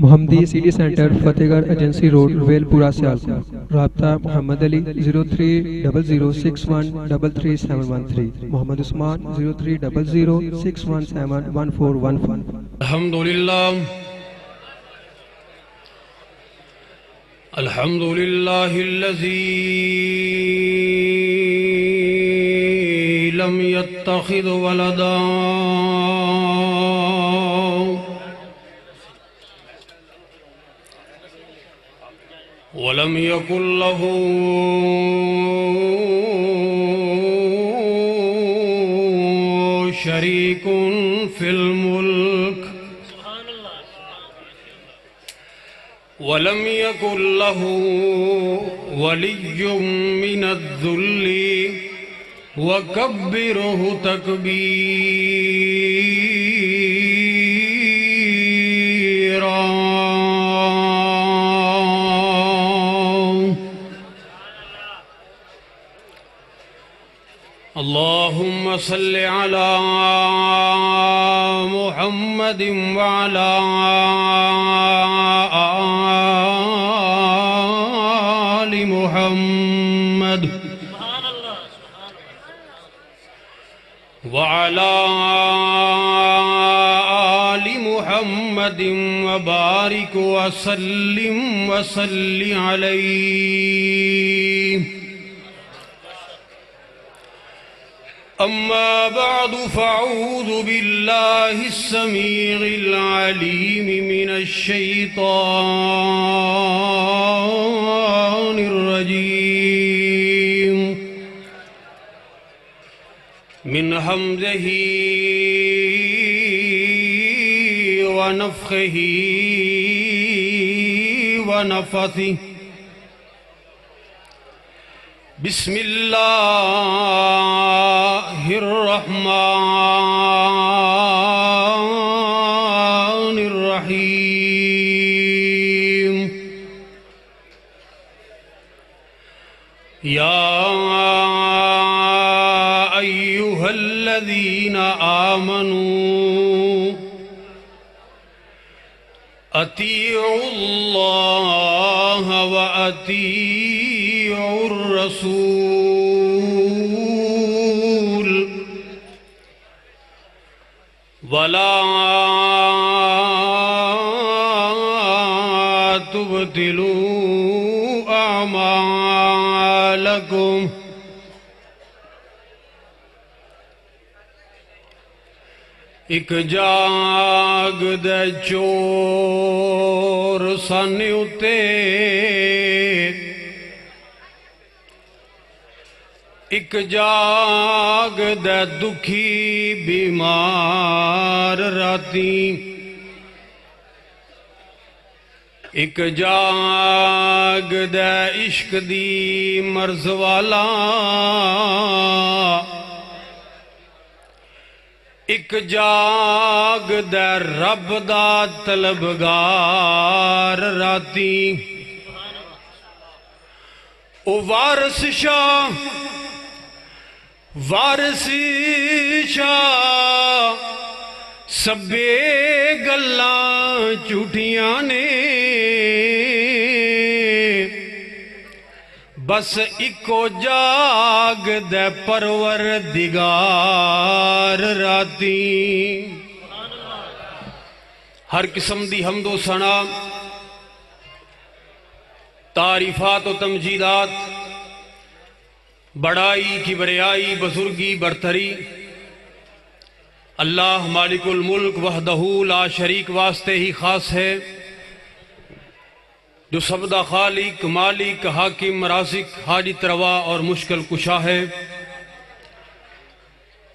محمدی city centre فتح گڑھ agency road well پورہ سیالکوٹ۔ رابطہ محمد علی 0300613373، محمد عثمان 030061711415۔ الحمد لله الذي لم يتخذ ولدا ولم يكن له شريك في الملك ولم يكن له ولي من الذل وكبره تكبيرا اللهم صل على محمد وعلى آل محمد وعلى آل محمد وبارك وسلم وصل عليه أما بعد فأعوذ بالله السميع العليم من الشيطان الرجيم من همزه ونفخه ونفثه بسم الله الرحمن الرحيم يا أيها الذين آمنوا أطيعوا الله وأطيعوا الرسول ولا تبطلوا أعمالكم ایک جاگ دے چور سن اتے ایک جاگ دے دکھی بیمار راتی ایک جاگ دے عشق دی مرض والا ایک جاگ دے رب دا طلبگار راتی او وارث شاہ سبے گلاں جھوٹیاں نے بس اکو جاگ دے پروردگار راتی ہر قسم دی حمد و ثنا تعریفات و تمجیدات بڑائی کبریائی بزرگی برتری اللہ مالک الملک وحدہ لا شریک واسطے ہی خاص ہے، جو سبدہ خالق مالک حاکم رازق حاجت روا اور مشکل کشا ہے،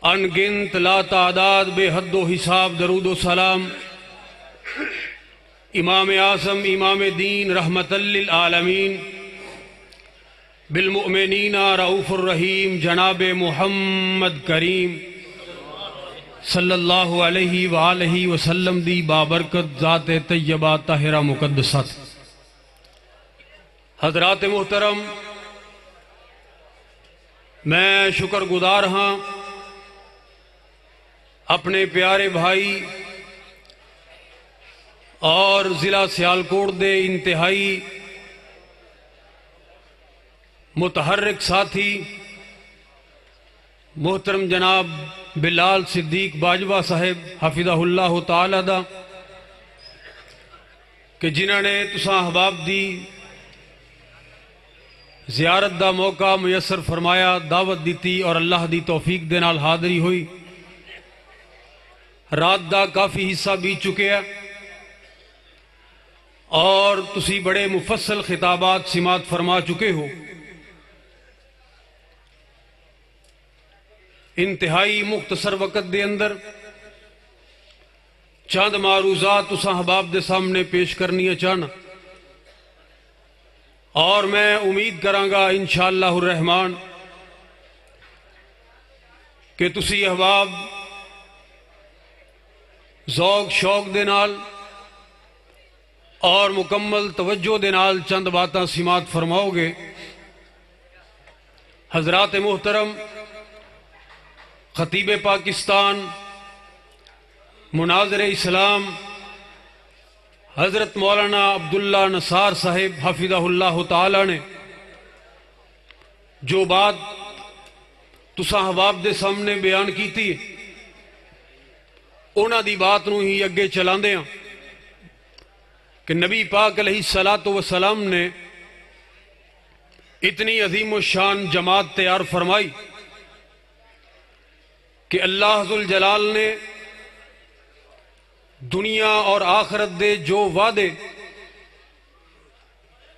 ان گنت لا تعداد بے حد و حساب درود و سلام امام اعظم امام دین رحمت للعالمین بالمؤمنین رؤوف الرحیم جناب محمد کریم صلی اللہ علیہ وآلہ وسلم دی بابرکت ذات طیبہ طاہرہ مقدسات۔ حضرات محترم، میں شکر گزار ہاں اپنے پیارے بھائی اور ضلع سیالکوٹ دے انتہائی متحرک ساتھی محترم جناب بلال صدیق باجوہ صاحب حفظہ اللہ تعالی دا کہ جنہوں نے تساں احباب دی زیارت دا موقع میسر فرمایا، دعوت دیتی اور اللہ دی توفیق دے نال حاضری ہوئی۔ رات دا کافی حصہ بیت چکے ہیں اور تسی بڑے مفصل خطابات سماعت فرما چکے ہو۔ انتہائی مختصر وقت دے اندر چند معروضات تساں احباب دے سامنے پیش کرنی چاہنا، اور میں امید کرانگا انشاءاللہ الرحمن کہ تسی احباب ذوق شوق دے نال اور مکمل توجہ دے نال چند باتاں سماعت فرماؤ گے۔ حضرات محترم، خطیب پاکستان مناظر اسلام حضرت مولانا عبداللہ نثار صاحب حفظہ اللہ تعالی نے جو بات تساں احباب دے سامنے بیان کی تھی، انہاں دی بات نو ہی اگے چلاندے ہیں کہ نبی پاک علیہ الصلوۃ والسلام نے اتنی عظیم و شان جماعت تیار فرمائی کہ اللہ ذوالجلال نے دنیا اور آخرت دے جو وعدے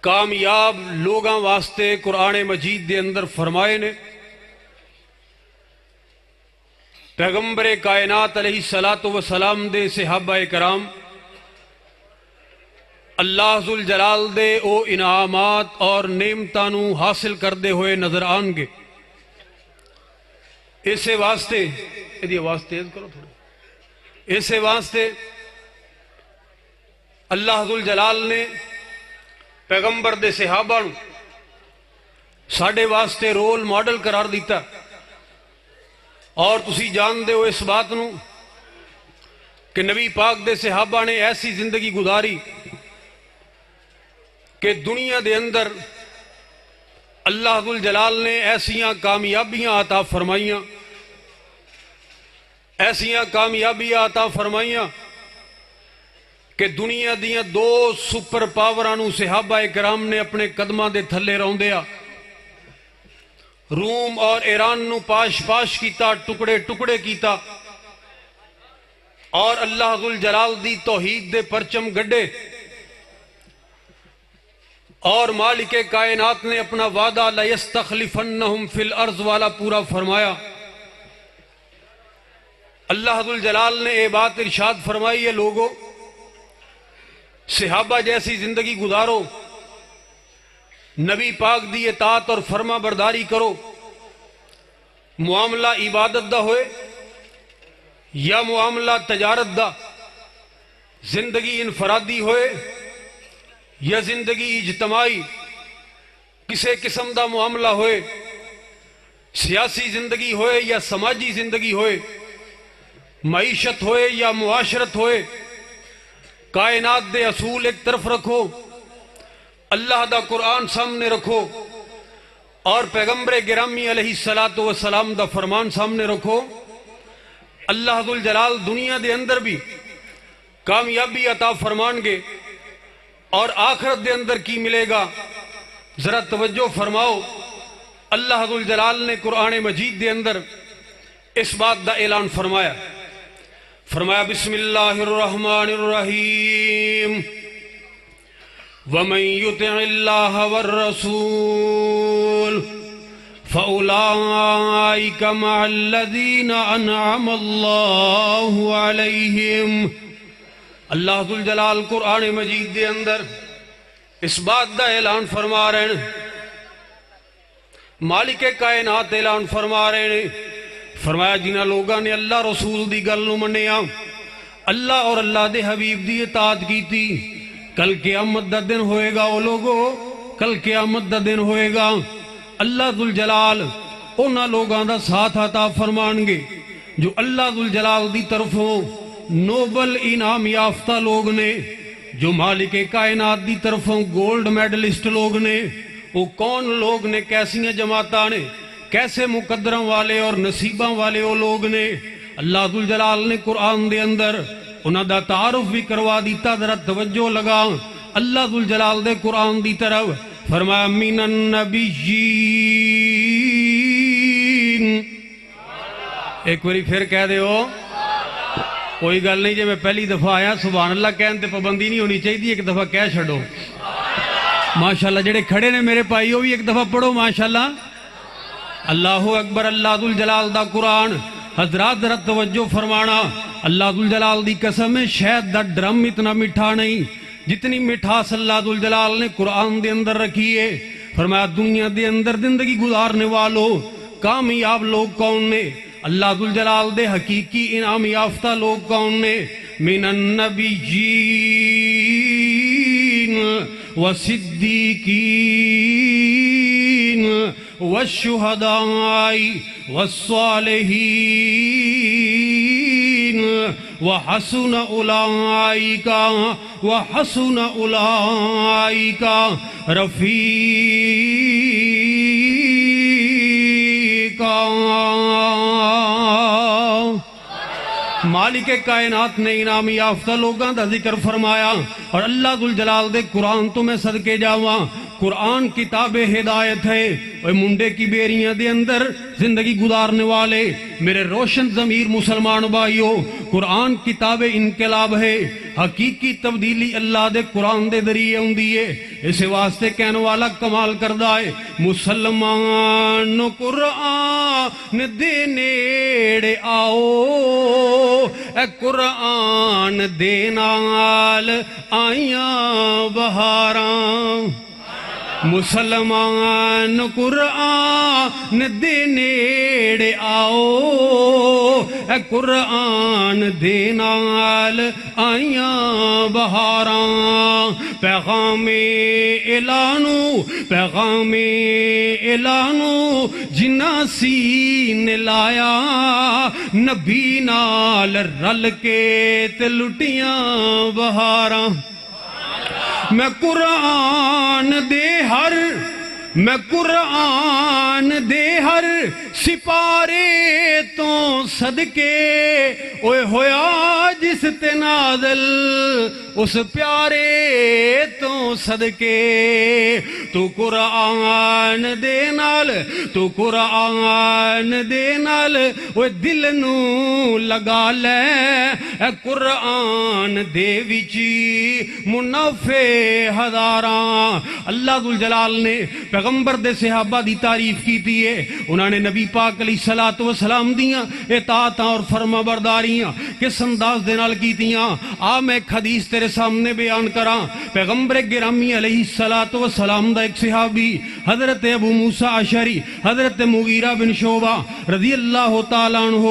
کامیاب لوگاں واسطے قرآن مجید دے اندر فرمائے نے، پیغمبر کائنات علیہ الصلوۃ والسلام دے صحابہ کرام اللہ ذوالجلال دے او انعامات اور نعمتاں نو حاصل کردے ہوئے نظر آن گے۔ اسے واسطے ایدی آواز تیز کرو تھوڑی، اسے واسطے اللہ ذوالجلال نے پیغمبر دے صحابہ نو ساڈے واسطے رول ماڈل قرار دیتا، اور تسی جان دے ہو اس بات نو کہ نبی پاک دے صحابہ نے ایسی زندگی گزاری کہ دنیا دے اندر اللہ ذوالجلال نے ایسیاں کامیابیاں عطا فرمائیاں، ایسیاں کامیابیاں عطا فرمائیاں کہ دنیا دیاں دو سپر پاورانو صحابہ کرام نے اپنے قدمہ دے تھلے روندیا، روم اور ایران نو پاش پاش کیتا، ٹکڑے ٹکڑے کیتا، اور اللہ ذوالجلال دی توحید دے پرچم گڈے، اور مالک کائنات نے اپنا وعدہ لَيَسْتَخْلِفَنَّهُمْ فِي الْأَرْضِ والا پورا فرمایا۔ اللہ ذوالجلال نے یہ بات ارشاد فرمائی ہے، لوگوں صحابہ جیسی زندگی گزارو، نبی پاک دی اطاعت اور فرما برداری کرو، معاملہ عبادت دا ہوئے یا معاملہ تجارت دا، زندگی انفرادی ہوئے یا زندگی اجتماعی، کسے قسم دا معاملہ ہوئے، سیاسی زندگی ہوئے یا سماجی زندگی ہوئے، معیشت ہوئے یا معاشرت ہوئے، کائنات دے اصول ایک طرف رکھو، اللہ دا قرآن سامنے رکھو، اور پیغمبر گرامی علیہ الصلوۃ والسلام دا فرمان سامنے رکھو۔ اللہ ذوالجلال دنیا دے اندر بھی کامیابی عطا فرمان گے، اور آخرت دے اندر کی ملے گا ذرا توجہ فرماؤ۔ اللہ ذوالجلال نے قرآن مجید دے اندر اس بات دا اعلان فرمایا، فرمایا بسم اللہ الرحمن الرحیم وَمَن يُطِعِ اللَّهَ وَالرَّسُولَ فَأُولَئِكَ مَعَ الَّذِينَ أَنْعَمَ اللَّهُ عَلَيْهِمْ۔ اللہ ذوالجلال قرآن مجید دے اندر اس بات دا اعلان فرما رہے ہیں، مالک کائنات اعلان فرما رہے ہیں، فرمایا جنہاں لوگاں نے اللہ رسول دی گل نو منیا، اللہ اور اللہ دے حبیب دی اطاعت کیتی، کل قیامت دا دن ہوئے گا، او لوگو کل قیامت دا دن ہوئے گا، اللہ ذوالجلال انہاں لوگاں دا ساتھ عطا فرمان گے جو اللہ ذوالجلال دی طرفوں نوبل انعام یافتہ لوگ نے، جو مالک کائنات دی طرفوں گولڈ میڈلسٹ لوگ نے، وہ کون لوگ نے، کیسیاں جماعتاں نے، کیسے مقدراں والے اور نصیباں والے وہ لوگ نے؟ اللہ ذوالجلال نے قرآن دے اندر انہاں دا تعارف بھی کروا دیتا. ذرا توجہ لگا اللہ ذوالجلال دے قرآن دی طرف. فرمایا من النبیین. ایک باری پھر کہہ دے ہو. کوئی گل نہیں جی میں پہلی دفعہ آیا سبحان اللہ کہن تے پابندی نہیں ہونی چاہیے، ایک دفعہ کہہ چھڑو ماشاءاللہ. جڑے کھڑے نے میرے بھائیو بھی ایک دفعہ پڑھو ماشاءاللہ. اللہ اکبر. اللہ ذوالجلال دا قرآن. حضرات ذرا توجہ فرمانا. اللہ ذوالجلال دی قسم ہے شہد دا ڈرم اتنا میٹھا نہیں جتنی مٹھاس اللہ ذوالجلال نے قرآن دے اندر رکھی ہے. فرمایا دنیا دے اندر زندگی گزارنے والوں کامیاب لوگ کون نے؟ اللہ ذوالجلال دے حقیقی انعام یافتہ لوگ کون نے؟ من النبیین والصدیقین والشہداء والصالحین وحسن اولئک رفیقا. مالک کائنات نے انعام یافتہ لوگاں دا ذکر فرمایا اور اللہ ذوالجلال دے قرآن تو میں صدقے جاواں. قرآن کتاب ہدایت ہے. اے منڈے کی بیریاں دے اندر زندگی گزارنے والے میرے روشن ضمیر مسلمان بھائیو، قرآن کتاب انقلاب ہے. حقیقی تبدیلی اللہ دے قرآن دے ذریعے ہوندی ہے. اس واسطے کہنے والا کمال کردہ ہے مسلمان قرآن دے نیڑے آؤ، اے قرآن دے نال آئیاں بہاراں. مسلمان قرآن دے نیڑے آؤ، اے قرآن دے نال آئیاں بہاراں. پیغام اعلانو جنہ سین لایا، نبی نال رل کے تے لٹیاں بہاراں. میں قرآن دے ہر سپارے تو صدقے اوے ہویا جس تے نازل اس پیارے تو صدقے. تو قرآن دے نال اوے دل نو لگا لے، اے قرآن دے وچی منافع ہزاراں. اللہ ذوالجلال نے پیغمبر دے صحابہ دی تعریف کی ہے. انہوں نے نبی پاک علیہ الصلوۃ والسلام دیاں اطاعتاں اور فرما برداریاں کس انداز دے نال کیتیاں. میں ایک حدیث تیرے سامنے بیان کراں. پیغمبر گرامی علیہ الصلوۃ والسلام دا ایک صحابی حضرت ابو موسیٰ اشعری حضرت مغیرہ بن شعبہ رضی اللہ تعالیٰ عنہ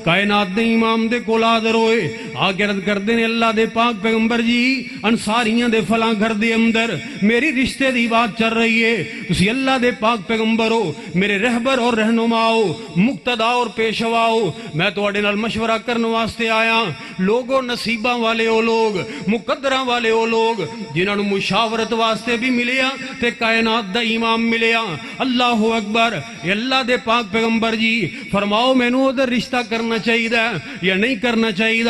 کائنات دے امام دے کول حاضر ہوئے. آگے عرض کردے نے اللہ دے پاک پیغمبر جی انصاریاں دے فلاں گھر دے اندر میری رشتے دی بات چل رہی ہے. تسی اللہ دے پاک پیغمبر ہو، میرے رہبر اور رہنما ہو، مقتدا اور پیشوا ہو. میں تواڈے نال مشورہ کرنے واسطے آیا. لوگوں نصیباں والے او لوگ، مقدراں والے او لوگ جنہاں نوں مشاورت واسطے بھی ملیا تے کائنات دا امام ملیا. اللہ اکبر. اے اللہ دے پاک پیغمبر جی فرماؤ مینوں ادھر رشتہ کرنا چاہیے یا نہیں کرنا چاہیے؟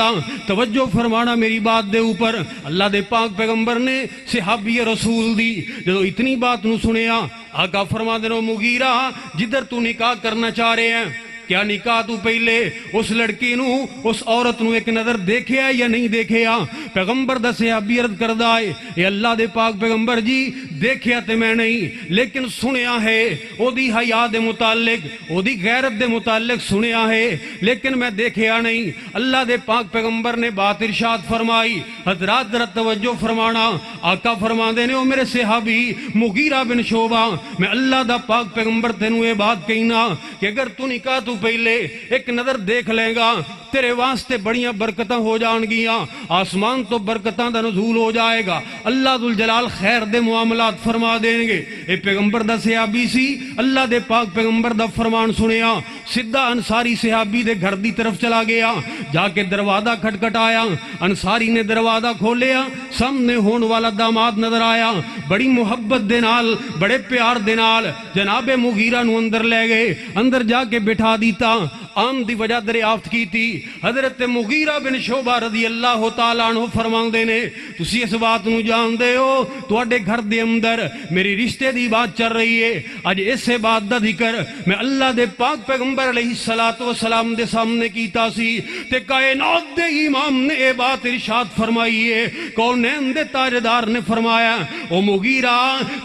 توجہ فرمانا میری بات دے اوپر. اللہ دے پاک پیغمبر نے صحابی رسول دی جدو اتنی بات نو سنیا آقا فرما دینا مغیرہ جدھر تو نکاح کرنا چاہ رہے ہیں کیا نکاح تو پہلے اس لڑکی نو اس عورت نو ایک نظر دیکھے یا نہیں دیکھے؟ پیغمبر دا صحابی عرض کردہ ہے اے اللہ دے پاک پیغمبر جی دیکھیا تے میں نہیں لیکن سنیا ہے او دی حیا دے متعلق او دی غیرت دے متعلق سنیا ہے لیکن میں دیکھیا نہیں. اللہ دے پاک پیغمبر نے بات ارشاد فرمائی. حضرات ذرا توجہ فرمانا. آقا فرما دینے او میرے صحابی مغیرہ بن شعبہ میں اللہ دا پاک پیغمبر تینوں یہ بات کہینا کہ اگر تو نکاح تو تو پہلے ایک نظر دیکھ لے گا تیرے واسطے بڑیاں برکتاں ہو جان گیاں، آسمان تو برکتاں دا نزول ہو جائے گا، اللہ ذوالجلال خیر دے معاملات فرما دیں گے۔ اے پیغمبر دا صحابی سی، اللہ دے پاک پیغمبر دا فرمان سنیا، سدھا انصاری صحابی دے گھر دی طرف چلا گیا، جا کے دروازہ کھٹکھٹایا، انصاری نے دروازہ کھولیا، سامنے ہون والا داماد نظر آیا، بڑی محبت دے نال بڑے پیار دے نال جناب مغیرہ نو اندر لے گئے، اندر جا کے بٹھا دیتا، آم دی وجہ دریافت کی تھی۔ حضرت مغیرہ بن شعبہ رضی اللہ تعالیٰ عنہ فرمان دینے تسی اس بات نو جان دے ہو تواڈے گھر دے اندر میری رشتے دی بات چل رہی ہے، اج اسے بات دا ذکر میں اللہ دے پاک پیغمبر علیہ السلام دے سامنے کیتا سی تے کائنات دے امام نے اے بات ارشاد فرمائی ہے، کونین دے تاجدار نے فرمایا او مغیرہ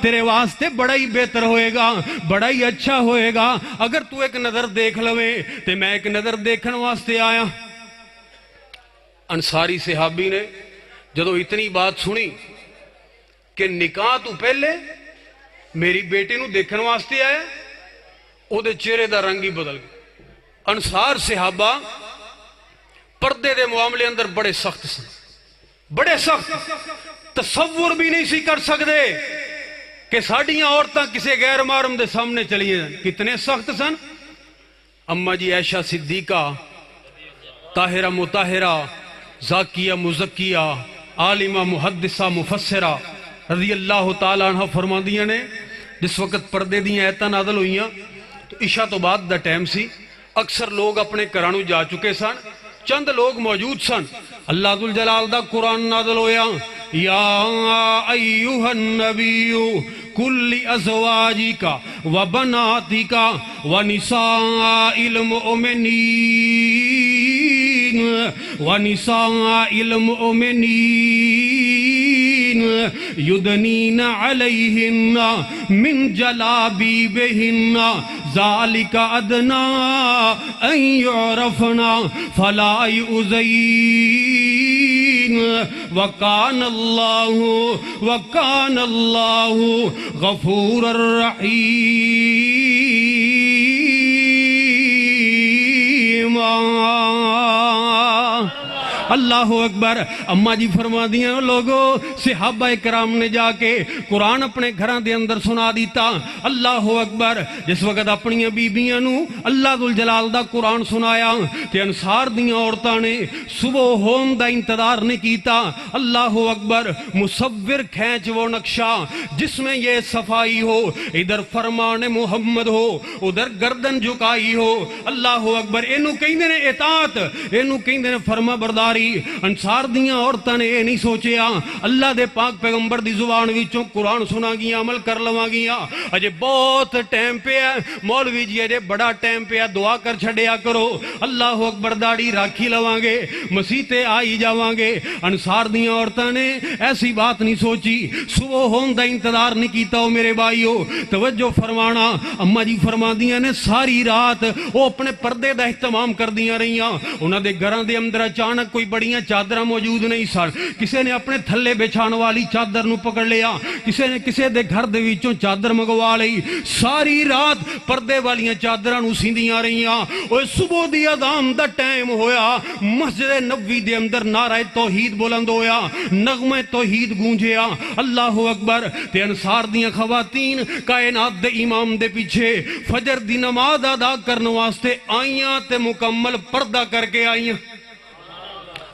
تیرے واسطے بڑا ہی بہتر ہوئے گا، بڑا ہی اچھا ہوئے گا اگر تو ایک نظر دیکھ لوے تے میں ایک نظر دیکھن واسطے آیا۔ انصاری صحابی نے جدو اتنی بات سنی کہ نکاح تو پہلے میری بیٹی نو دیکھن واسطے آیا، او دے چہرے دا رنگ ہی بدل گیا۔ انصار صحابہ پردے دے معاملے اندر بڑے سخت سن، بڑے سخت، تصور بھی نہیں سی کر سکتے کہ ساڑیاں عورتاں کسے غیر محرم دے سامنے چلی ہیں، کتنے سخت سن۔ اما جی عائشہ صدیقہ، طاہرہ مطہرہ، زاکیہ مزکیہ، عالمہ محدثہ مفسرہ رضی اللہ تعالیٰ عنہ فرماندیاں نے جس وقت پردے دیاں ایتاں نازل ہوئیاں تو عشاء تو بعد دا ٹائم سی، اکثر لوگ اپنے گھرانوں جا چکے سن، چند لوگ موجود سن، اللہ ذوالجلال دا قرآن نازل ہویا، یا ایوہ النبی کل ازواجکا و بناتکا و نساء المؤمنین یدنین علیہن من جلابیبہن ذالک ادنا ان یعرفنا فلا یؤذین وکان اللہ غفور الرحیم۔ اللہ اکبر۔ اماں جی فرما دیاں لوگوں صحابہ کرام نے جا کے قرآن اپنے گھران دے اندر سنا دیتا۔ اللہ اکبر۔ جس وقت اپنی بیبیاں نو اللہ ذوالجلال دا قرآن سنایا تے انصار دیاں عورتاں نے صبح ہوم دا انتظار نہیں کیتا۔ اللہ اکبر۔ مصور کھینچ وہ نقشہ جس میں یہ صفائی ہو، ادھر فرمان محمد ہو، ادھر گردن جھکائی ہو۔ اللہ اکبر۔ اینو کہندے نے اطاعت، اینو کہندے نے فرما برداری۔ انصار دیاں عورتاں نے یہ نہیں سوچیا اللہ دے پاک پیغمبر دی زبان وچوں قرآن سنا گیا، عمل کر لواں گیا، اجے بہت ٹائم پہ ہے مولوی جی، اجے بڑا ٹائم پہ ہے، دعا کر چھڑیا کرو، اللہ اکبر، داڑھی راکھی لواں گے، مسیح تے آئی جاواں گے۔ انصار دیاں عورتاں نے ایسی بات نہیں سوچی، صبح ہون دا انتظار نہیں کیتا۔ ہو میرے بھائیو توجہ فرمانا، اماں جی فرما دیاں نے ساری رات وہ اپنے پردے دا اہتمام کر دیاں رہیاں۔ انہاں دے گھراں دے اندر اچانک کوئی بڑیاں چادراں موجود نہیں سن، کسے نے اپنے تھلے بچھان والی چادر نو پکڑ لیا، کسے نے کسے دے گھر دے وچوں چادر منگوا لئی، ساری رات پردے والیاں چادراں نو سیندیاں رہیاں۔ اوے صبح دی اذان دا ٹائم ہویا، مسجد نبوی دے اندر نعرہ توحید بلند ہویا، نغمہ توحید گونجیا۔ اللہ اکبر۔ تے انصار دیاں خواتین کائنات دے امام دے پیچھے فجر دی نماز ادا کرن واسطے آئیاں تے مکمل پردہ کر کے آئیاں۔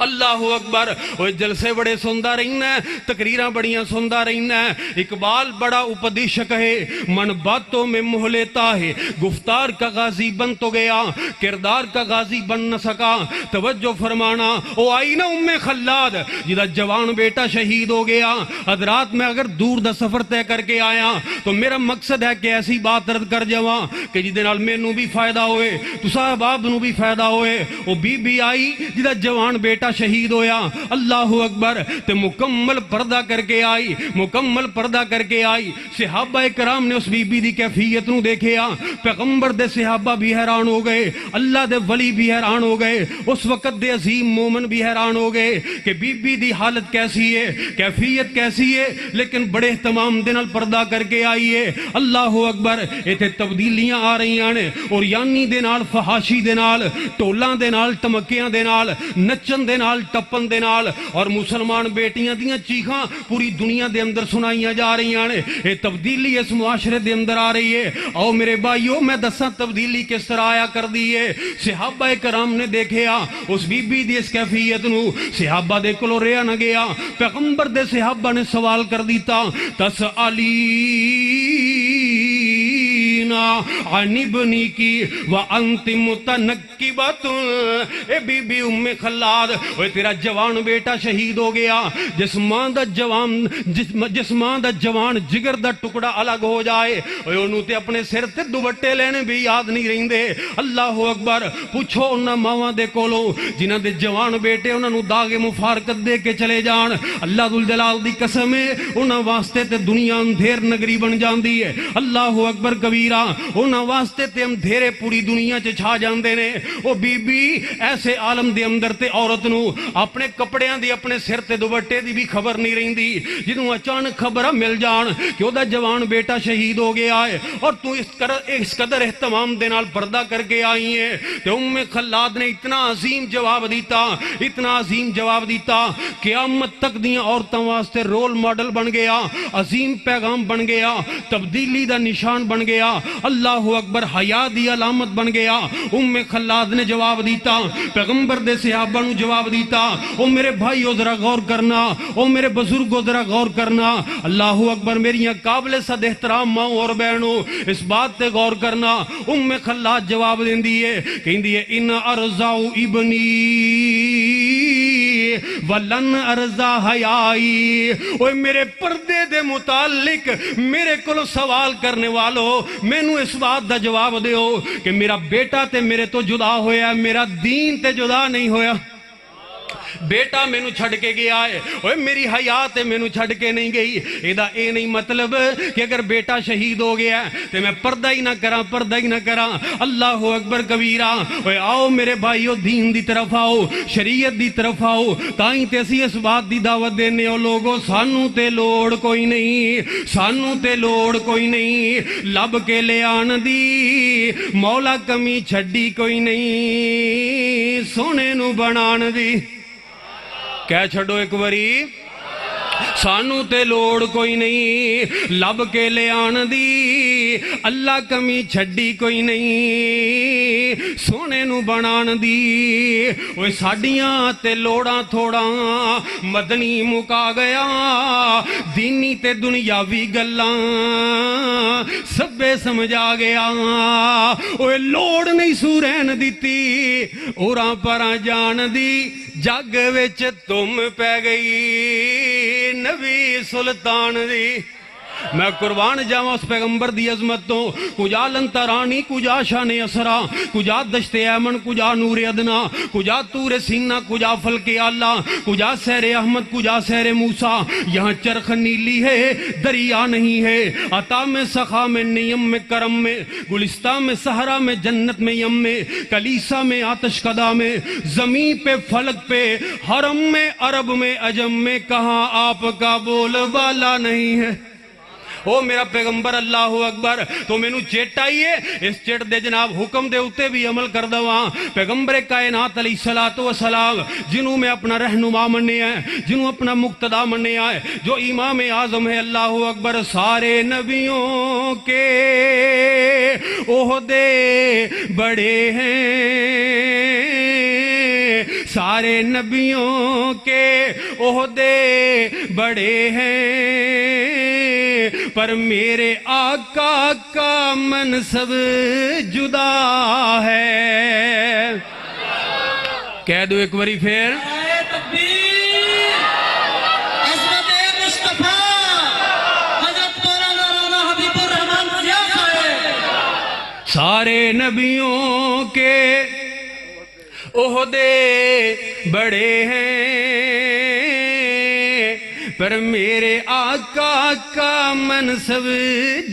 اللہ اکبر۔ وہ جلسے بڑے سندا رہنا ہے، تقریراں بڑیاں سندا رہنا ہے۔ اقبال بڑا اپدیشک ہے، من باتوں میں موہ لیتا ہے، گفتار کا غازی بن تو گیا، کردار کا غازی بن نہ سکا۔ توجہ فرمانا، وہ آئی نا ام خلاد جدہ جوان بیٹا شہید ہو گیا۔ حضرات میں اگر دور دا سفر طے کر کے آیا تو میرا مقصد ہے کہ ایسی بات رد کر جاواں کہ جدے نال مینوں بھی فائدہ ہوئے، تو صاحباب نو بھی فائدہ ہوئے۔ وہ بی بی آئی جدہ جوان بیٹا بیٹا شہید ہویا اللہ اکبر تے مکمل پردہ کر کے آئی مکمل پردہ کر کے آئی صحابہ کرام نے اس بی بی دی کیفیت نو دیکھیا پیغمبر دے صحابہ بھی حیران ہو گئے اللہ دے ولی بھی حیران ہو گئے اس وقت دے عظیم مومن بھی حیران ہو گئے کہ بی بی دی حالت کیسی ہے کیفیت کیسی ہے لیکن بڑے اہتمام دے نال پردہ کر کے آئی ہے اللہ اکبر ایتھے تبدیلیاں آ رہی ہیں اور یعنی دے نال فحاشی دے نال ٹولاں دے نال ٹمکیاں دے نال نچن دے نال ٹپن دے نال اور مسلمان بیٹیاں دیاں چیخاں پوری دنیا دے اندر سنائیاں جا رہی ہیں اے تبدیلی اس معاشرے دے اندر آ رہی ہے او میرے بھائیو میں دساں تبدیلی کس طرح آیا کر دی ہے صحابہ کرام نے دیکھیا اس بی بی دی اس کیفیت نو صحابہ دے کولوں رہیا نہ گیا پیغمبر دے صحابہ نے سوال کر دیتا تسألی عن ابنی کی وانت متنکبت اے بی بی ام خلاد اوے تیرا جوان بیٹا شہید ہو گیا جس ماں دا جوان جگر دا ٹکڑا الگ ہو جائے اوے انہوں تے اپنے سر تے دوبٹے لینے بھی یاد نہیں رہندے اللہ اکبر پوچھو انہاں ماواں دے کولوں جنہاں دے جوان بیٹے انہاں نو داغ مفارقت دے کے چلے جان اللہ ذوالجلال دی قسم ہے انہاں واسطے تے دنیا اندھیر نگری بن جاندی ہے اللہ اکبر کبیرہ انہاں واسطے تے اندھیرے پوری دنیا چ چھا جاندے نے او بی بی ایسے عالم دے اندر تے عورت نو اپنے کپڑیاں دی اپنے سر تے دوپٹے دی بھی خبر نہیں رہندی جدوں اچانک خبر مل جان کہ او دا جوان بیٹا شہید ہو گیا ہے اور تو اس قدر اہتمام دے نال پردہ کر کے آئی ہے تے ام خلاد نے اتنا عظیم جواب دیتا اتنا عظیم جواب دیتا قیامت تک دیاں عورتاں واسطے رول ماڈل بن گیا عظیم پیغام بن گیا تبدیلی دا نشان بن گیا اللہ اکبر حیا دی علامت بن گیا ام خلاد نے جواب دیتا پیغمبر دے صحابہ نو جواب دیتا او میرے بھائیو ذرا غور کرنا او میرے بزرگو ذرا غور کرنا اللہ اکبر میری قابل صد احترام ماں اور بہنوں اس بات تے غور کرنا ام خلاد جواب دیندی ہے کہندی ہے ان ارزا ابنی ولن ارزا حیائی اوے میرے پردے دے متعلق میرے کولو سوال کرنے والو مینو اس بات دا جواب دیو کہ میرا بیٹا تے میرے تو جدا ہویا میرا دین تے جدا نہیں ہویا بیٹا مینو چھڑ کے گیا ہے اوے میری حیات مینو چھڑ کے نہیں گئی ایدہ اے نہیں مطلب کہ اگر بیٹا شہید ہو گیا ہے تو میں پردہ ہی نہ کراں اللہ اکبر کبیرہ اوے آؤ میرے بھائیو دین دی طرف آؤ شریعت دی طرف آؤ تائیں تے اسی اس بات دی دعوت دینے ہو لوگو سانو تے لوڑ کوئی نہیں لب کے لے آن دی مولا کمی چھڑی کوئی نہیں سونے نو بنان دی کہہ چھڑو ایک باری سانو تے لوڑ کوئی نہیں لب کے لے آن دی اللہ کمی چھڑی کوئی نہیں سونے نو بنان دی اوے ساڈیاں تے لوڑاں تھوڑا مدنی مکا گیا دینی تے دنیاوی گلاں سبے سمجھا گیا اوے لوڑ نہیں سو رہن دیتی اوراں پراں جان دی جگ وچ تم پہ گئی نبی سلطان دی میں قربان جاواں اس پیغمبر دی عظمت تو کجا لنترانی کجا شان اسرا کجا دشت ایمن کجا نور ادنا کجا تور سینہ کجا فلک اعلیٰ کجا سیر احمد کجا سیر موسیٰ یہاں چرخ نیلی ہے دریا نہیں ہے عطا میں سخا میں نیم میں کرم میں گلستہ میں صحرا میں جنت میں یم میں کلیسا میں آتش کدا میں زمین پہ فلک پہ حرم میں عرب میں عجم میں کہاں آپ کا بول بالا نہیں ہے او میرا پیغمبر اللہ اکبر تو میں نو چیٹ آئیے اس چیٹ دے جناب حکم دے اتے بھی عمل کر دواں پیغمبر کائنات علیہ السلام جنہوں میں اپنا رہنما مننے ہیں جنہوں اپنا مقتدا مننے آئے جو امام اعظم ہے اللہ اکبر سارے نبیوں کے عہدے بڑے ہیں سارے نبیوں کے عہدے بڑے ہیں پر میرے آقا کا منصب جدا ہے کہہ دو ایک باری پھر سارے نبیوں کے عہدے بڑے ہیں، پر میرے آقا کا منصب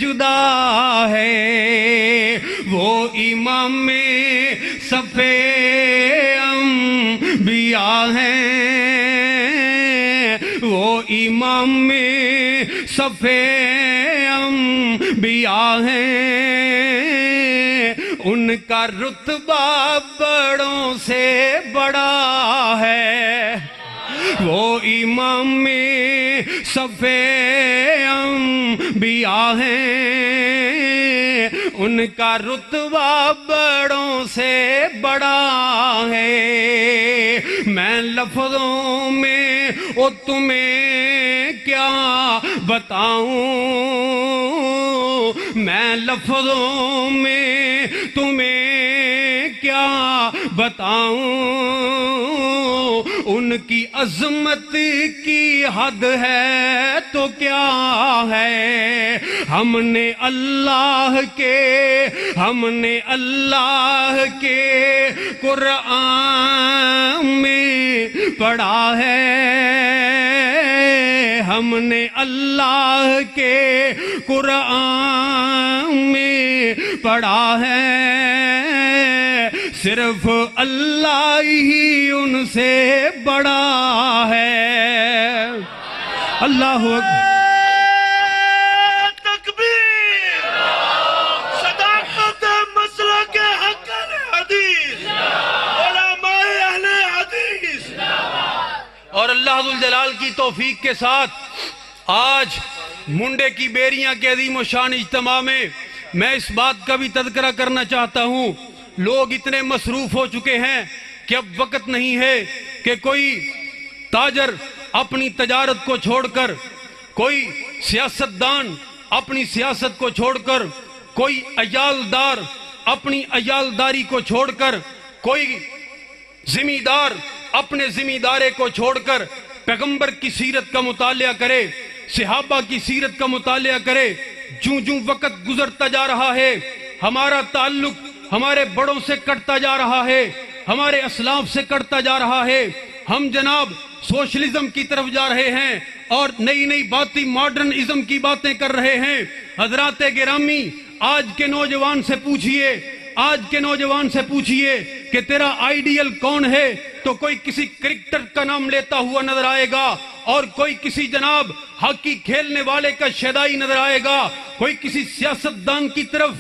جدا ہے۔ وہ امام صف انبیاء ہیں، وہ امام صف انبیاء ہیں، ان کا رتبہ بڑوں سے بڑا ہے۔ وہ امام صف انبیاء ہیں، ان کا رتبہ بڑوں سے بڑا ہے۔ میں لفظوں میں وہ تمہیں کیا بتاؤں، میں لفظوں میں تمہیں کیا بتاؤں، ان کی عظمت کی حد ہے تو کیا ہے۔ ہم نے اللہ کے قرآن میں پڑھا ہے، ہم نے اللہ کے قرآن میں پڑھا ہے، صرف اللہ ہی ان سے بڑا ہے۔ اللہ اکبر۔ تکبیر، صداقت مسلک حق حدیث، علماء اہل حدیث۔ اور اللہ ذوالجلال کی توفیق کے ساتھ آج منڈے کی بیریاں کے عظیم و شان اجتماع میں اس بات کا بھی تذکرہ کرنا چاہتا ہوں، لوگ اتنے مصروف ہو چکے ہیں کہ اب وقت نہیں ہے کہ کوئی تاجر اپنی تجارت کو چھوڑ کر، کوئی سیاستدان اپنی سیاست کو چھوڑ کر، کوئی عیالدار اپنی عیالداری کو چھوڑ کر، کوئی ذمہ دار اپنے ذمہ دارے کو چھوڑ کر پیغمبر کی سیرت کا مطالعہ کرے، صحابہ کی سیرت کا مطالعہ کرے۔ جوں جوں وقت گزرتا جا رہا ہے، ہمارا تعلق ہمارے بڑوں سے کٹتا جا رہا ہے، ہمارے اسلاف سے کٹتا جا رہا ہے، ہم جناب سوشلزم کی طرف جا رہے ہیں اور نئی نئی باتیں ماڈرنزم کی باتیں کر رہے ہیں۔ حضرات گرامی، آج کے نوجوان سے پوچھئے، آج کے نوجوان سے پوچھئے کہ تیرا آئیڈیل کون ہے، تو کوئی کسی کرکٹر کا نام لیتا ہوا نظر آئے گا، اور کوئی کسی جناب ہاکی کھیلنے والے کا شیدائی نظر آئے گا، کوئی کسی سیاستدان کی طرف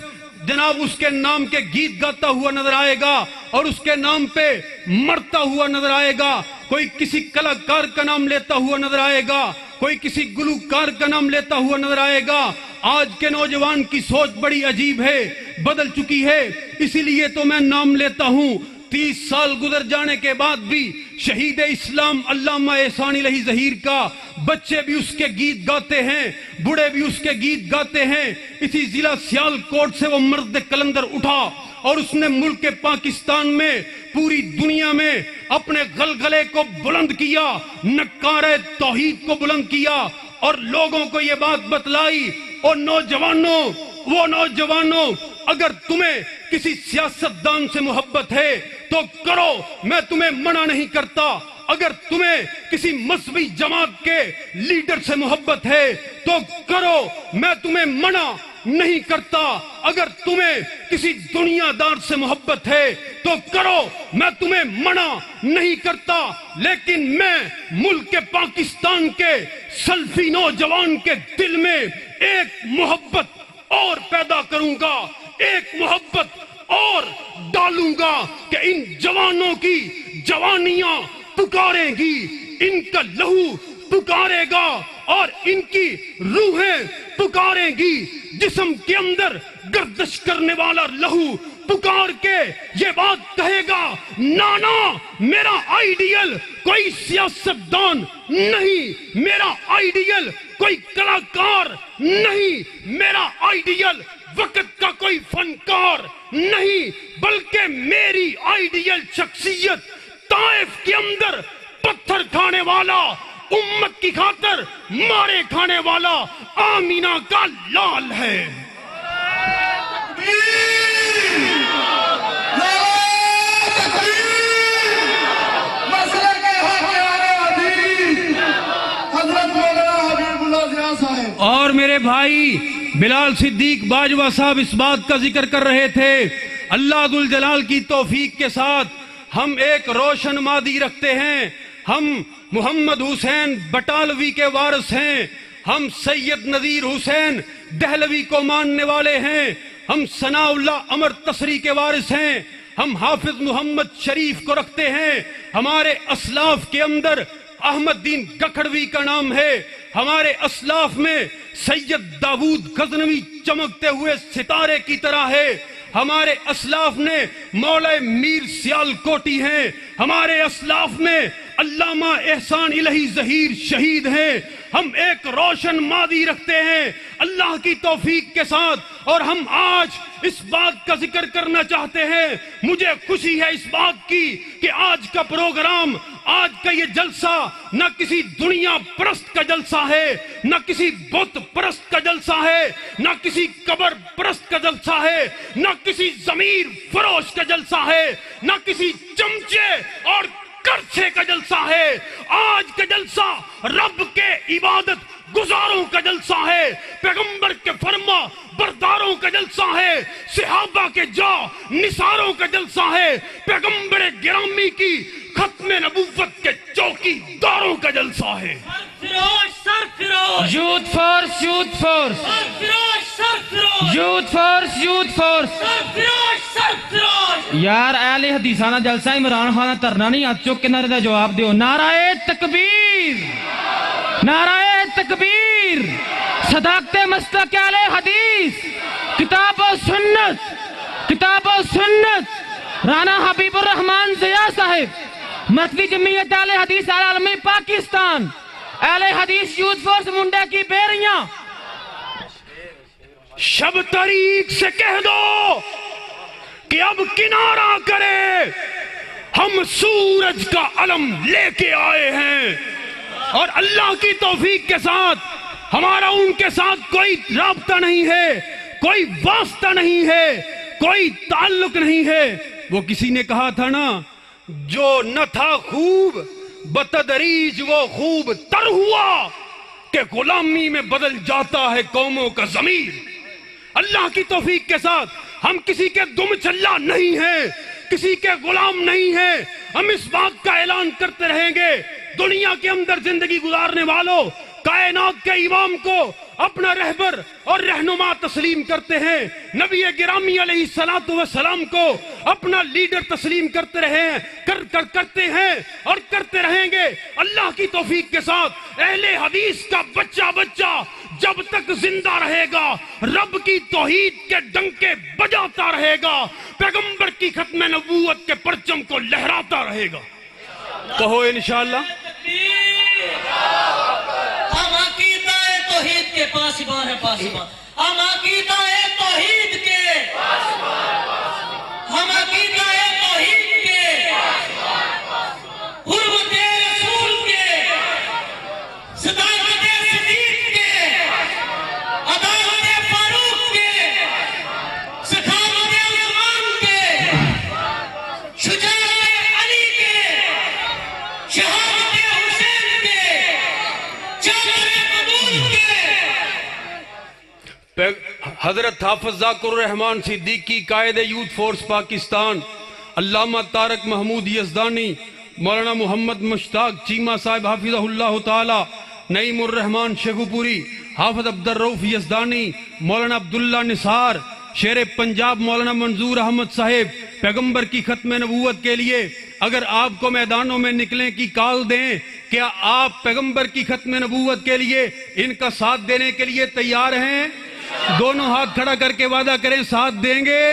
جناب اس کے نام کے گیت گاتا ہوا نظر آئے گا اور اس کے نام پہ مرتا ہوا نظر آئے گا، کوئی کسی کلاکار کا نام لیتا ہوا نظر آئے گا، کوئی کسی گلوکار کا نام لیتا ہوا نظر آئے گا۔ آج کے نوجوان کی سوچ بڑی عجیب ہے، بدل چکی ہے، اسی لیے تو میں نام لیتا ہوں۔ 30 سال گزر جانے کے بعد بھی شہید اسلام علامہ احسان الہی ظہیر کا بچے بھی اس کے گیت گاتے ہیں، بوڑھے بھی اس کے گیت گاتے ہیں۔ اسی ضلع سیالکوٹ سے وہ مرد کلندر اٹھا اور اس نے ملک پاکستان میں پوری دنیا میں اپنے غلغلے کو بلند کیا، نکارہ توحید کو بلند کیا اور لوگوں کو یہ بات بتلائی، اور وہ نوجوانوں اگر تمہیں کسی سیاستدان سے محبت ہے تو کرو، میں تمہیں منع نہیں کرتا۔ اگر تمہیں کسی مذہبی جماعت کے لیڈر سے محبت ہے تو کرو، میں تمہیں منع نہیں کرتا۔ اگر تمہیں کسی دنیا دار سے محبت ہے تو کرو، میں تمہیں منع نہیں کرتا۔ لیکن میں ملک پاکستان کے سلفی نوجوان کے دل میں ایک محبت اور پیدا کروں گا، ایک محبت اور ڈالوں گا کہ ان جوانوں کی جوانیاں پکاریں گی، ان کا لہو پکارے گا اور ان کی روحیں پکاریں گی۔ جسم کے اندر گردش کرنے والا لہو پکار کے یہ بات کہے گا، نانا میرا آئیڈیل کوئی سیاستدان نہیں، میرا آئیڈیل کوئی کلاکار نہیں، میرا آئیڈیل وقت کا کوئی فنکار نہیں، بلکہ میری آئیڈیل شخصیت طائف کے اندر پتھر کھانے والا، امت کی خاطر مارے کھانے والا آمینہ کا لال ہے۔ مسئلہ زیا صاحب اور میرے بھائی بلال صدیق باجوہ صاحب اس بات کا ذکر کر رہے تھے، اللہ ذوالجلال کی توفیق کے ساتھ ہم ایک روشن ماضی رکھتے ہیں، ہم محمد حسین بٹالوی کے وارث ہیں، ہم سید نذیر حسین دہلوی کو ماننے والے ہیں، ہم ثناء اللہ عمر تصری کے وارث ہیں، ہم حافظ محمد شریف کو رکھتے ہیں، ہمارے اسلاف کے اندر احمد دین گکھڑوی کا نام ہے، ہمارے اسلاف میں سید داود غزنوی چمکتے ہوئے ستارے کی طرح ہے، ہمارے اسلاف نے مولا میر سیال کوٹی ہیں، ہمارے اسلاف میں علامہ احسان الہی ظہیر شہید ہیں، ہم ایک روشن ماضی رکھتے ہیں اللہ کی توفیق کے ساتھ، اور ہم آج اس بات کا ذکر کرنا چاہتے ہیں، مجھے خوشی ہے اس بات کی کہ آج کا پروگرام، آج کا یہ جلسہ نہ کسی دنیا پرست کا جلسہ ہے، نہ کسی بت پرست کا جلسہ ہے، نہ کسی قبر پرست کا جلسہ ہے، نہ کسی ضمیر فروش کا جلسہ ہے، نہ کسی چمچے اور کرچے کا جلسہ ہے، آج کا جلسہ رب کے عبادت گزاروں کا جلسہ ہے، پیغمبر کے فرما برداروں کا جلسہ ہے، صحابہ کے جا نثاروں کا جلسہ ہے، پیغمبر گرامی کی ختم نبوت کے چوکی داروں کا جلسہ ہے۔ Youth force youth force youth force youth force یار اہل حدیثانہ جلسہ عمران خان ترنا نہیں ہاتھ چوک کے نعرے دا جواب دیو، نعرہ تکبیر، نعرہ تکبیر، صداقت مسلک اہل حدیث، کتاب و سنت، کتاب و سنت، رانا حبیب الرحمان ضیاء صاحب، مرکزی جمعیت اہل حدیث عالمی پاکستان، اہل حدیث یوتھ فورس منڈے کی بیریاں، شب طریق سے کہہ دو کہ اب کنارہ کرے، ہم سورج کا علم لے کے آئے ہیں، اور اللہ کی توفیق کے ساتھ ہمارا ان کے ساتھ کوئی رابطہ نہیں ہے، کوئی واسطہ نہیں ہے، کوئی تعلق نہیں ہے۔ وہ کسی نے کہا تھا نا، جو نہ تھا خوب بتدریج وہ خوب تر ہوا، کہ غلامی میں بدل جاتا ہے قوموں کا ضمیر۔ اللہ کی توفیق کے ساتھ ہم کسی کے دم چلا نہیں ہیں، کسی کے غلام نہیں ہیں، ہم اس بات کا اعلان کرتے رہیں گے، دنیا کے اندر زندگی گزارنے والوں، کائنات کے امام کو اپنا رہبر اور رہنما تسلیم کرتے ہیں، نبی گرامی علیہ السلام کو اپنا لیڈر تسلیم کرتے ہیں اور کرتے رہیں گے۔ اللہ کی توفیق کے ساتھ اہل حدیث کا بچہ جب تک زندہ رہے گا رب کی توحید کے ڈنکے بجاتا رہے گا، پیغمبر کی ختم نبوت کے پرچم کو لہراتا رہے گا۔ کہو انشاءاللہ۔ ہم عقیدہ توحید کے پاسبان ہیں، پاسبان ہم عقیدہ توحید کے، ہم عقیدہ توحید کے، حرمت رسول کے، صداقت صدیق کے، عدالت فاروق کے، سخاوت عثمان کے، شجاعت علی کے، شہادت حسین کے، چادر قبول کے۔ حضرت حافظ ذاکر الرحمان صدیقی قائد یوتھ فورس پاکستان، علامہ طارق محمود یزدانی، مولانا محمد مشتاق چیمہ صاحب حافظہ اللہ تعالی، نعیم الرحمان شیخوپوری، حافظ عبدالرؤف یزدانی، مولانا عبداللہ نثار، شیر پنجاب مولانا منظور احمد صاحب، پیغمبر کی ختم نبوت کے لیے اگر آپ کو میدانوں میں نکلیں کی کال دیں، کیا آپ پیغمبر کی ختم نبوت کے لیے ان کا ساتھ دینے کے لیے تیار ہیں؟ دونوں ہاتھ کھڑا کر کے وعدہ کریں ساتھ دیں گے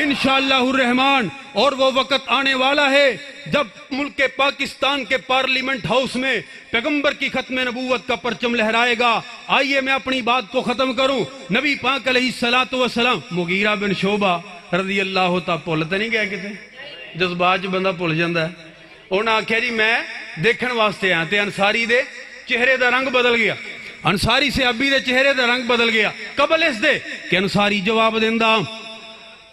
انشاءاللہ الرحمن۔ اور وہ وقت آنے والا ہے جب ملک پاکستان کے پارلیمنٹ ہاؤس میں پیغمبر کی ختم نبوت کا پرچم لہرائے گا۔ آئیے میں اپنی بات کو ختم کروں۔ نبی پاک علیہ السلام، مغیرہ بن شعبہ رضی اللہ تعالیٰ، بھولتے نہیں گئے کتے جذبات جو بندہ بھول جاندہ ہے، انہوں نے آکھیا جی میں دیکھن واسطے ہیں، تے انصاری دے چہرے دا رنگ بدل گیا، انصاری سے ابھی دے چہرے دا رنگ بدل گیا۔ قبل اس دے کہ انصاری جواب دیندہ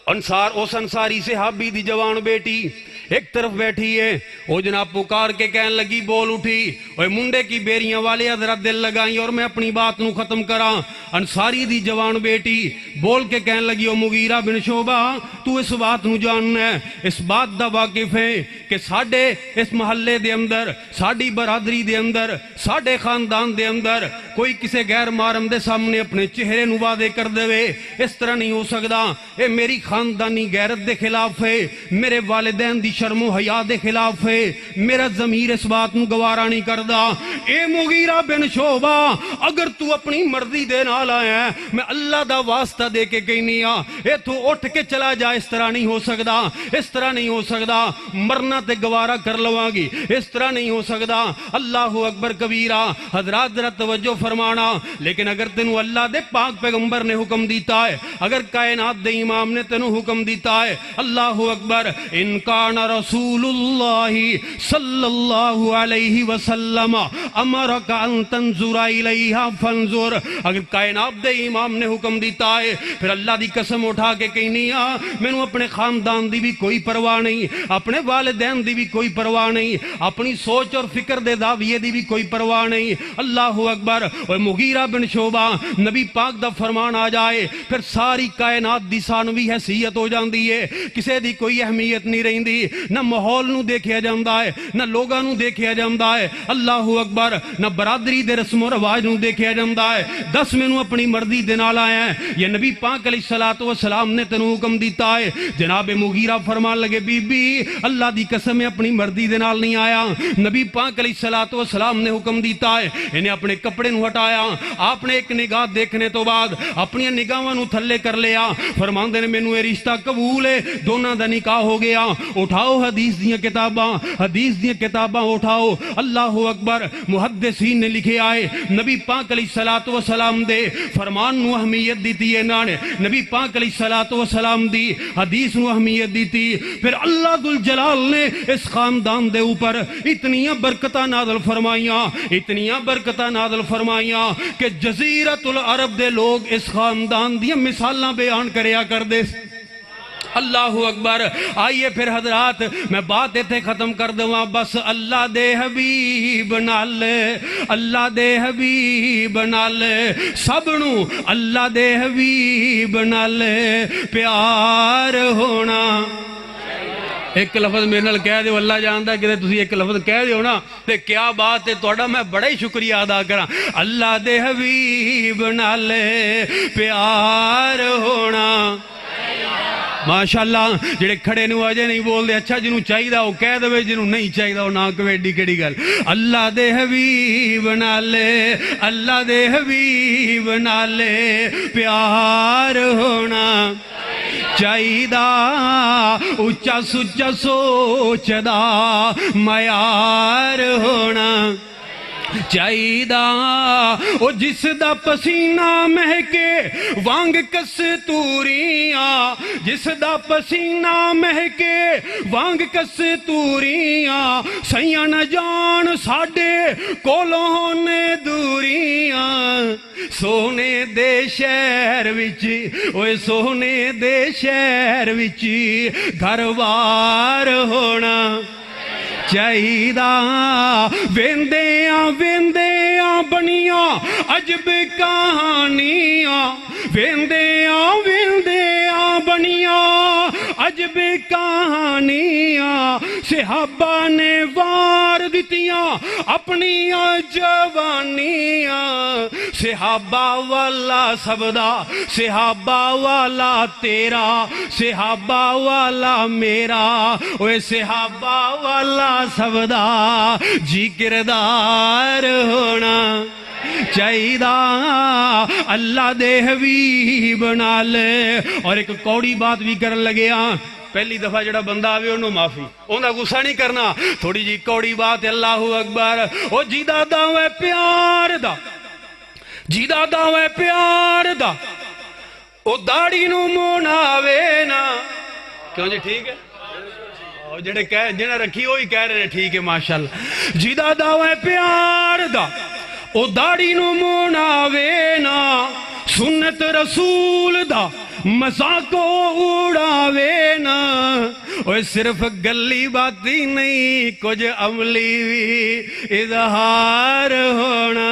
انصار اس انصاری صحابی دی جوان بیٹی ایک طرف بیٹھی ہے، وہ جناب پکار کے کہنے لگی، بول اٹھی، اوے منڈے کی بیریاں والے حضرت دل لگائیں اور میں اپنی بات نو ختم کراں۔ انصاری دی جوان بیٹی بول کے کہنے لگی، او مغیرہ بن شعبہ تو اس بات نو جاننا ہے، اس بات دا واقف ہے کہ ساڈے اس محلے دے اندر، ساڈی برادری دے اندر، ساڈے خاندان دے اندر کوئی کسے غیر محرم دے سامنے اپنے چہرے نو واضح کر دے، اس طرح نہیں ہو سکدا، اے میری خاندانی غیرت دے خلاف ہے، میرے والدین دی شرم و حیا دے خلاف ہے، میرا ضمیر اس بات نو گوارا نہیں کردا۔ اے مغیرہ بن شعبہ اگر تو اپنی مرضی دے نال آیا ہے، میں اللہ دا واسطہ دے کے کہنی آ، اے تو اٹھ کے چلا جا، اس طرح نہیں ہو سکدا، اس طرح نہیں ہو سکدا، مرنا تے گوارا کر لواں گی، اس طرح نہیں ہو سکدا۔ اللہ اکبر کبیرہ، حضرات ذرا توجہ فرمانا، لیکن اگر تینوں اللہ دے پاک پیغمبر نے حکم دیتا ہے، اگر کائنات دے امام نے تینوں حکم دیتا ہے، اللہ اکبر، ان کان رسول اللہ صلی اللہ علیہ وسلم امرک ان تنظر الیہا فانظر، اگر کائنات دے امام نے حکم دیتا ہے، پھر اللہ دی قسم اٹھا کے کہنی آ، میں اپنے خاندان دی بھی کوئی پرواہ نہیں، اپنے والدین دی بھی کوئی پرواہ نہیں، اپنی سوچ اور فکر دے دعویے دی بھی کوئی پرواہ نہیں۔ اللہ اکبر، اور مغیرہ بن شعبہ نبی پاک دا فرمان آ جائے پھر ساری کائنات دی ثانوی حیثیت ہو جاندی ہے، کسے دی کوئی اہمیت نہیں رہندی، نہ ماحول نو دیکھیا جاندا ہے، نہ لوگاں نو دیکھیا جاندا ہے، اللہ اکبر، نہ برادری دے رسم و رواج نو دیکھیا جاندا ہے۔ دس مینوں اپنی مرضی دے نال آیا ہے، یہ نبی پاک علیہ الصلوۃ والسلام نے تینوں حکم دیتا ہے۔ جناب مغیرہ فرمان لگے، بی بی اللہ دی قسم میں اپنی مرضی دے نال نہیں آیا، نبی پاک علیہ الصلوۃ والسلام نے حکم دیتا ہے۔ انہیں اپنے کپڑے نو ہٹایا، آپ نے ایک نگاہ دیکھنے تو بعد اپنی نگاہاں نو تھلے کر لیا، فرماندے نے مینوں یہ رشتہ قبول ہے، دونوں دا نکاح ہو گیا۔ اٹھاؤ حدیث دیاں کتاباں، حدیث دیاں کتاباں اٹھاؤ، اللہ اکبر، محدثین نے لکھے آئے نبی پاک علیہ الصلوۃ والسلام دے فرمان نو اہمیت دیتی ہے، انہاں نے نبی پاک علیہ الصلوۃ والسلام دی حدیث نو اہمیت دیتی، پھر اللہ ذوالجلال نے اس خاندان دے اوپر اتنیاں برکتاں نازل فرمائیاں، اتنیاں برکتاں نازل فرمائیاں کہ جزیرۃ العرب دے لوگ اس خاندان دیاں مثالاں بیان کریا کر دے۔ اللہ اکبر، آئیے پھر حضرات میں بات ایتھے ختم کر دوں، بس اللہ دے حبیب نال، اللہ دے حبیب نال، سب نو اللہ دے حبیب نال پیار ہونا۔ ایک لفظ میرے نال کہہ دیو، اللہ جاندا کہ تسی ایک لفظ کہہ دیو نا تے کیا بات ہے، تہاڈا میں بڑا ہی شکریہ ادا کراں۔ اللہ دے حبیب نال پیار ہونا۔ ماشاءاللہ، جڑے کھڑے نو اجے نہیں بول دے، اچھا جنوں چاہیدا وہ کہہ دے، جنوں نہیں چاہیدا وہ نہ کہے، ایڈی کیڑی گل۔ اللہ دے حبیب نال، اللہ دے حبیب نال پیار ہونا چاہیدا، اچا سچا سوچدا معیار ہونا چاہیدا، او جس دا پسینہ مہکے وانگ کستوریاں، جس دا پسینہ مہکے وانگ کستوریاں، سیاں نہ جان ساڈے کولوں نے دوریاں، سونے دے شہر وچ، اوے سونے دے شہر وچ گھر وار ہونا چاہیدا، ویندیاں ویندیاں بنیاں عجب کہانیاں، ویندیاں ویندیاں بنیاں عجب کہانیاں، صحابہ نے وار دتیاں اپنی جوانیاں، صحابہ والا سبدا، صحابہ والا تیرا، صحابہ والا میرا، اوے صحابہ والا سبدا جی کردار ہونا چاہیدا، اللہ دے حبیب نال۔ اور ایک کوڑی بات بھی کرن لگے ہاں، پہلی دفعہ جڑا بندہ آوے انہوں معافی، انہوں غصہ نہیں کرنا، تھوڑی جی کوڑی بات، اللہ اکبر، او جیدہ دعوے پیار دا، جیدہ دعوے پیار دا، او داڑی نو مناوے نا، کیوں جی ٹھیک ہے؟ جڑے جنہیں رکھی ہوئی کہہ رہے ہیں ٹھیک ہے ماشاءاللہ، جیدہ دعوے پیار دا، او داڑی نو مناوے نا، سنت رسول دا مذاق اڑاوے نا، اوے صرف گلی باتی نہیں کچھ عملی بھی اظہار ہونا.